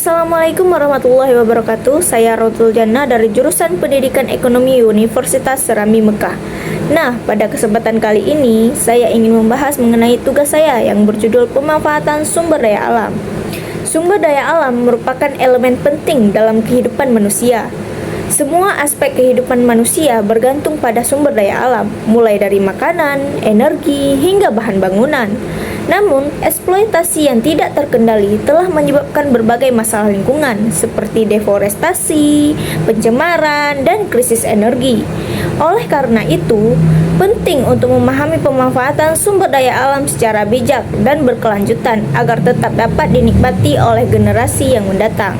Assalamualaikum warahmatullahi wabarakatuh. Saya Rotul Jannah dari jurusan Pendidikan Ekonomi Universitas Serambi Mekah. Nah, pada kesempatan kali ini saya ingin membahas mengenai tugas saya yang berjudul pemanfaatan sumber daya alam. Sumber daya alam merupakan elemen penting dalam kehidupan manusia. Semua aspek kehidupan manusia bergantung pada sumber daya alam, mulai dari makanan, energi, hingga bahan bangunan. Namun, eksploitasi yang tidak terkendali telah menyebabkan berbagai masalah lingkungan seperti deforestasi, pencemaran, dan krisis energi. Oleh karena itu, penting untuk memahami pemanfaatan sumber daya alam secara bijak dan berkelanjutan agar tetap dapat dinikmati oleh generasi yang mendatang.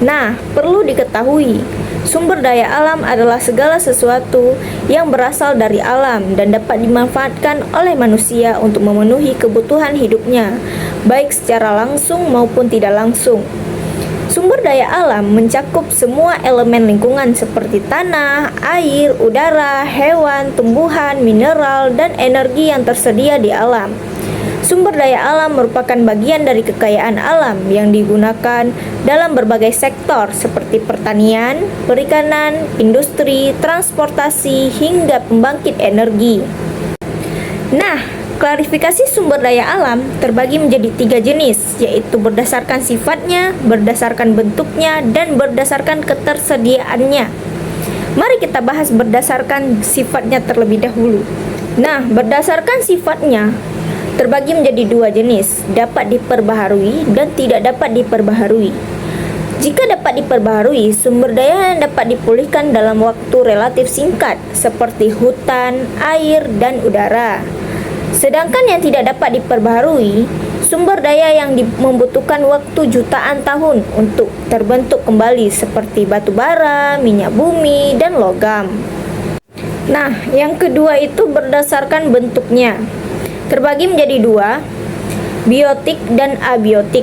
Nah, perlu diketahui, sumber daya alam adalah segala sesuatu yang berasal dari alam dan dapat dimanfaatkan oleh manusia untuk memenuhi kebutuhan hidupnya, baik secara langsung maupun tidak langsung. Sumber daya alam mencakup semua elemen lingkungan seperti tanah, air, udara, hewan, tumbuhan, mineral, dan energi yang tersedia di alam. Sumber daya alam merupakan bagian dari kekayaan alam yang digunakan dalam berbagai sektor seperti pertanian, perikanan, industri, transportasi, hingga pembangkit energi. Nah, klarifikasi sumber daya alam terbagi menjadi 3 jenis, yaitu berdasarkan sifatnya, berdasarkan bentuknya, dan berdasarkan ketersediaannya. Mari kita bahas berdasarkan sifatnya terlebih dahulu. Nah, berdasarkan sifatnya terbagi menjadi 2 jenis, dapat diperbaharui dan tidak dapat diperbaharui. Jika dapat diperbaharui, sumber daya yang dapat dipulihkan dalam waktu relatif singkat, seperti hutan, air, dan udara. Sedangkan yang tidak dapat diperbaharui, sumber daya yang membutuhkan waktu jutaan tahun untuk terbentuk kembali, seperti batu bara, minyak bumi, dan logam. Nah, yang kedua itu berdasarkan bentuknya. Terbagi menjadi 2, biotik dan abiotik.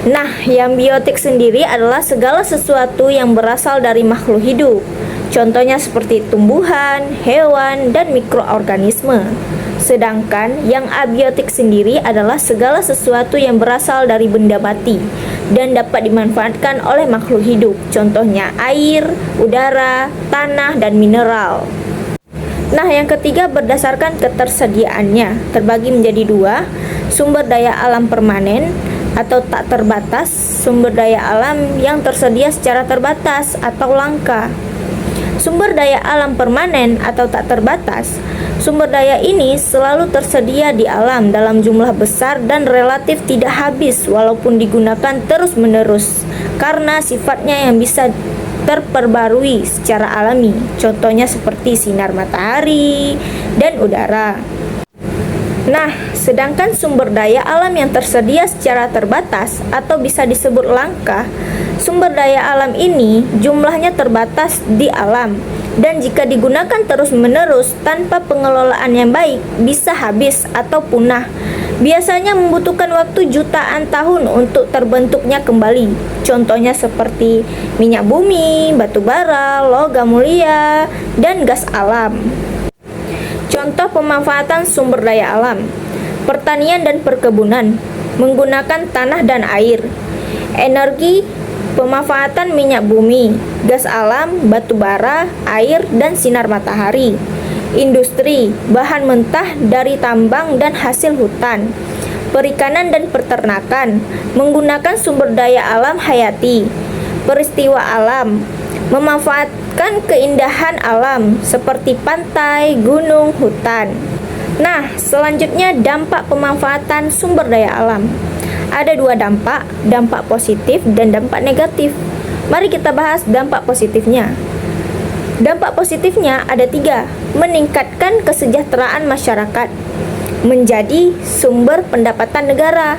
Nah, yang biotik sendiri adalah segala sesuatu yang berasal dari makhluk hidup. Contohnya seperti tumbuhan, hewan, dan mikroorganisme. Sedangkan yang abiotik sendiri adalah segala sesuatu yang berasal dari benda mati dan dapat dimanfaatkan oleh makhluk hidup. Contohnya air, udara, tanah, dan mineral. Nah, yang ketiga berdasarkan ketersediaannya, terbagi menjadi 2, sumber daya alam permanen atau tak terbatas, sumber daya alam yang tersedia secara terbatas atau langka. Sumber daya alam permanen atau tak terbatas, sumber daya ini selalu tersedia di alam dalam jumlah besar dan relatif tidak habis walaupun digunakan terus-menerus, karena sifatnya yang bisa terperbarui secara alami, contohnya seperti sinar matahari dan udara. Nah, sedangkan sumber daya alam yang tersedia secara terbatas atau bisa disebut langka, sumber daya alam ini jumlahnya terbatas di alam dan jika digunakan terus-menerus tanpa pengelolaan yang baik bisa habis atau punah. Biasanya membutuhkan waktu jutaan tahun untuk terbentuknya kembali. Contohnya seperti minyak bumi, batu bara, logam mulia, dan gas alam. Contoh pemanfaatan sumber daya alam: pertanian dan perkebunan menggunakan tanah dan air. Energi, pemanfaatan minyak bumi, gas alam, batu bara, air, dan sinar matahari. Industri, bahan mentah dari tambang dan hasil hutan. Perikanan dan peternakan menggunakan sumber daya alam hayati. Peristiwa alam, memanfaatkan keindahan alam seperti pantai, gunung, hutan. Nah, selanjutnya dampak pemanfaatan sumber daya alam. Ada 2 dampak, dampak positif dan dampak negatif. Mari kita bahas dampak positifnya. Dampak positifnya ada 3, meningkatkan kesejahteraan masyarakat, menjadi sumber pendapatan negara,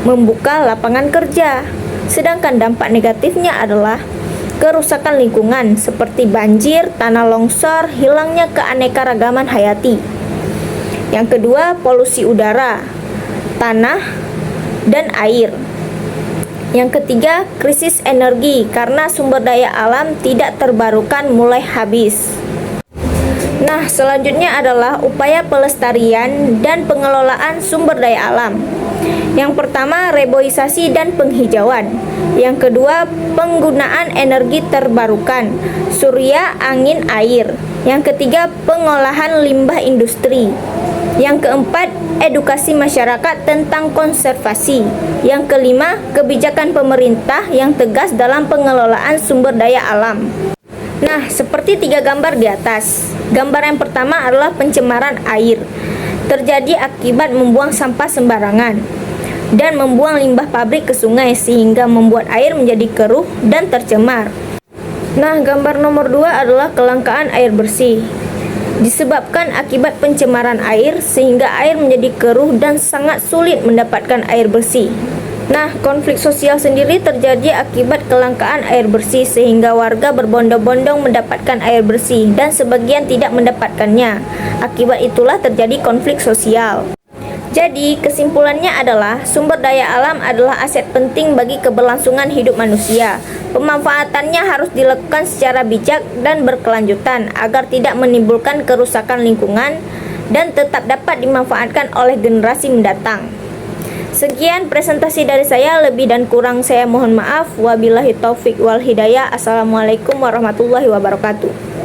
membuka lapangan kerja. Sedangkan dampak negatifnya adalah kerusakan lingkungan seperti banjir, tanah longsor, hilangnya keanekaragaman hayati. Yang kedua, polusi udara, tanah, dan air. Yang ketiga, krisis energi karena sumber daya alam tidak terbarukan mulai habis. Nah, selanjutnya adalah upaya pelestarian dan pengelolaan sumber daya alam. Yang pertama, reboisasi dan penghijauan. Yang kedua, penggunaan energi terbarukan, surya, angin, air. Yang ketiga, pengolahan limbah industri. Yang keempat, edukasi masyarakat tentang konservasi. Yang kelima, kebijakan pemerintah yang tegas dalam pengelolaan sumber daya alam. Nah, seperti 3 gambar di atas. Gambar yang pertama adalah pencemaran air. Terjadi akibat membuang sampah sembarangan dan membuang limbah pabrik ke sungai sehingga membuat air menjadi keruh dan tercemar. Nah, gambar nomor 2 adalah kelangkaan air bersih. Disebabkan akibat pencemaran air sehingga air menjadi keruh dan sangat sulit mendapatkan air bersih. Nah, konflik sosial sendiri terjadi akibat kelangkaan air bersih sehingga warga berbondong-bondong mendapatkan air bersih dan sebagian tidak mendapatkannya. Akibat itulah terjadi konflik sosial. Jadi, kesimpulannya adalah sumber daya alam adalah aset penting bagi keberlangsungan hidup manusia. Pemanfaatannya harus dilakukan secara bijak dan berkelanjutan agar tidak menimbulkan kerusakan lingkungan dan tetap dapat dimanfaatkan oleh generasi mendatang. Sekian presentasi dari saya, lebih dan kurang saya mohon maaf. Wabillahi taufik wal hidayah. Assalamualaikum warahmatullahi wabarakatuh.